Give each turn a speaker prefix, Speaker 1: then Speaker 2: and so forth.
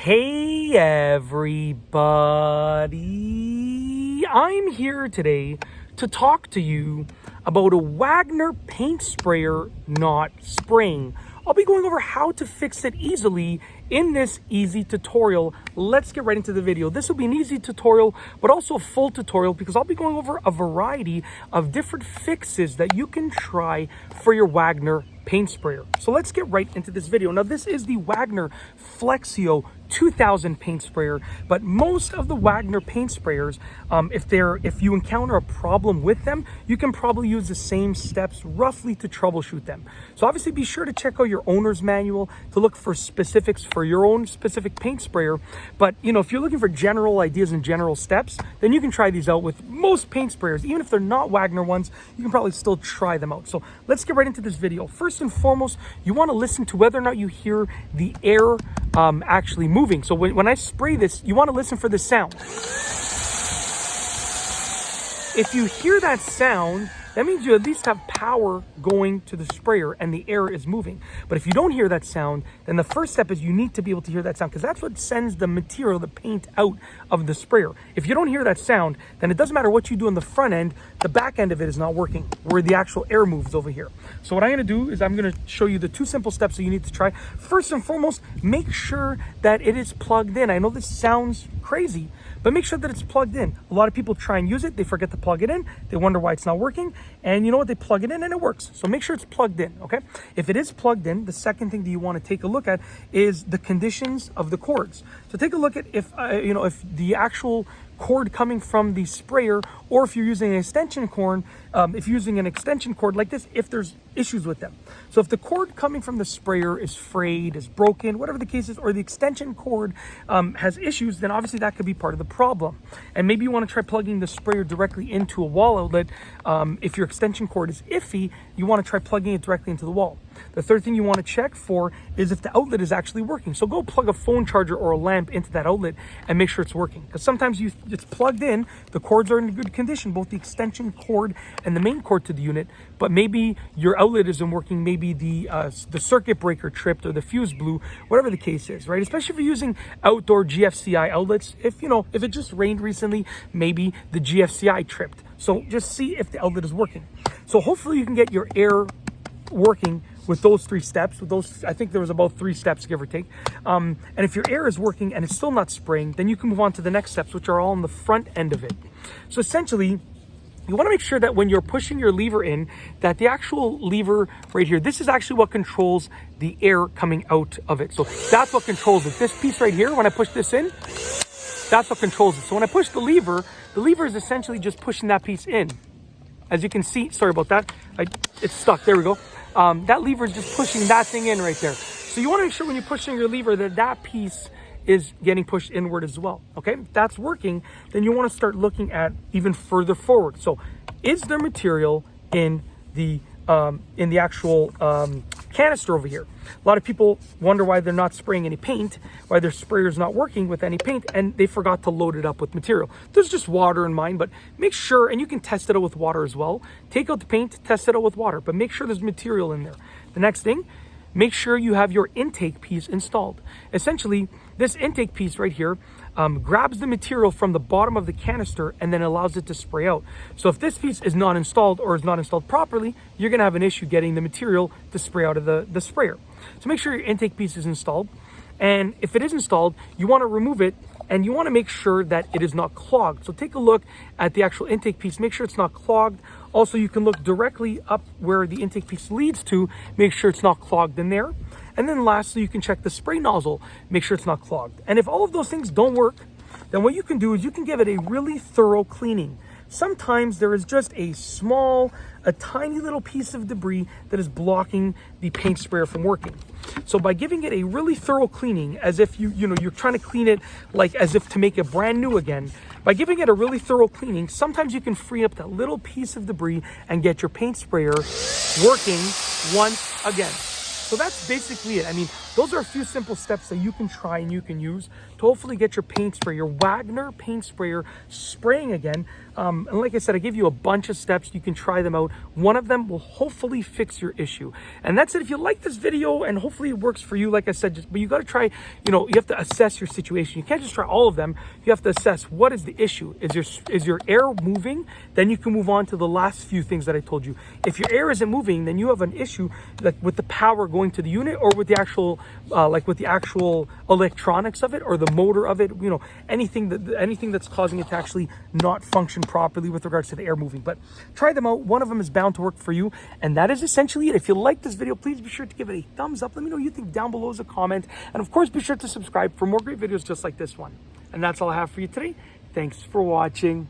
Speaker 1: Hey everybody, I'm here today to talk to you about a Wagner paint sprayer not spraying. I'll be going over how to fix it easily in this easy tutorial. Let's get right into the video. This will be an easy tutorial, but also a full tutorial because I'll be going over a variety of different fixes that you can try for your Wagner paint sprayer. So let's get right into this video. Now this is the Wagner Flexio 2000 paint sprayer, but most of the Wagner paint sprayers, if you encounter a problem with them, you can probably use the same steps roughly to troubleshoot them. So obviously be sure to check out your owner's manual to look for specifics for your own specific paint sprayer. But if you're looking for general ideas and general steps, then you can try these out with most paint sprayers. Even if they're not Wagner ones, you can probably still try them out. So let's get right into this video. First and foremost, you want to listen to whether or not you hear the air actually moving. So when I spray this, you want to listen for the sound. If you hear that sound, that means you at least have power going to the sprayer and the air is moving. But if you don't hear that sound, then the first step is you need to be able to hear that sound because that's what sends the material, the paint, out of the sprayer. If you don't hear that sound, then it doesn't matter what you do on the front end, the back end of it is not working, where the actual air moves over here. So what I'm going to do is I'm going to show you the two simple steps that you need to try. First and foremost, make sure that it is plugged in. I know this sounds crazy, but make sure that it's plugged in. A lot of people try and use it, they forget to plug it in, they wonder why it's not working, and you know what, they plug it in and it works. So make sure it's plugged in, okay? If it is plugged in, the second thing that you want to take a look at is the conditions of the cords. So take a look at if the actual cord coming from the sprayer, or if you're using an extension cord, like this, if there's issues with them. So if the cord coming from the sprayer is frayed, is broken, whatever the case is, or the extension cord has issues, then obviously that could be part of the problem. And maybe you want to try plugging the sprayer directly into a wall outlet. If your extension cord is iffy, you want to try plugging it directly into the wall. The third thing you want to check for is if the outlet is actually working. So go plug a phone charger or a lamp into that outlet and make sure it's working. Because sometimes it's plugged in, the cords are in good condition, both the extension cord and the main cord to the unit, but maybe your outlet isn't working, maybe the circuit breaker tripped or the fuse blew, whatever the case is, right? Especially if you're using outdoor GFCI outlets. If it just rained recently, maybe the GFCI tripped. So just see if the outlet is working. So hopefully you can get your air working with those three steps. With those, I think there was about 3 steps, give or take. And if your air is working and it's still not spraying, then you can move on to the next steps, which are all on the front end of it. So essentially, you want to make sure that when you're pushing your lever in, that the actual lever right here, this is actually what controls the air coming out of it. So that's what controls it. This piece right here, when I push this in, that's what controls it. So when I push the lever is essentially just pushing that piece in. As you can see, sorry about that, it's stuck, there we go. That lever is just pushing that thing in right there. So you want to make sure when you're pushing your lever that piece is getting pushed inward as well, okay? If that's working, then you want to start looking at even further forward. So is there material in the actual canister over here? A lot of people wonder why they're not spraying any paint, why their sprayer's not working with any paint, and they forgot to load it up with material. There's just water in mine, but make sure, and you can test it out with water as well. Take out the paint, test it out with water, but make sure there's material in there. The next thing, make sure you have your intake piece installed. Essentially, this intake piece right here grabs the material from the bottom of the canister and then allows it to spray out. So if this piece is not installed or is not installed properly, you're going to have an issue getting the material to spray out of the sprayer. So make sure your intake piece is installed. And if it is installed, you want to remove it and you want to make sure that it is not clogged. So take a look at the actual intake piece, make sure it's not clogged. Also, you can look directly up where the intake piece leads to, make sure it's not clogged in there. And then lastly, you can check the spray nozzle, make sure it's not clogged. And if all of those things don't work, then what you can do is you can give it a really thorough cleaning. Sometimes there is just a tiny little piece of debris that is blocking the paint sprayer from working. So by giving it a really thorough cleaning, as if you're trying to clean it like as if to make it brand new again, by giving it a really thorough cleaning, sometimes you can free up that little piece of debris and get your paint sprayer working once again. So that's basically it. I mean, those are a few simple steps that you can try and you can use to hopefully get your paint sprayer, your Wagner paint sprayer, spraying again. And like I said, I gave you a bunch of steps. You can try them out. One of them will hopefully fix your issue. And that's it. If you like this video, and hopefully it works for you, like I said, but you got to try, you know, you have to assess your situation. You can't just try all of them. You have to assess what is the issue. Is your air moving? Then you can move on to the last few things that I told you. If your air isn't moving, then you have an issue like with the power going to the unit, or with the actual with the actual electronics of it, or the motor of it, you know, anything that's causing it to actually not function properly with regards to the air moving. But try them out. One of them is bound to work for you, and that is essentially it. If you like this video, please be sure to give it a thumbs up. Let me know what you think down below as a comment, and of course be sure to subscribe for more great videos just like this one. And that's all I have for you today. Thanks for watching.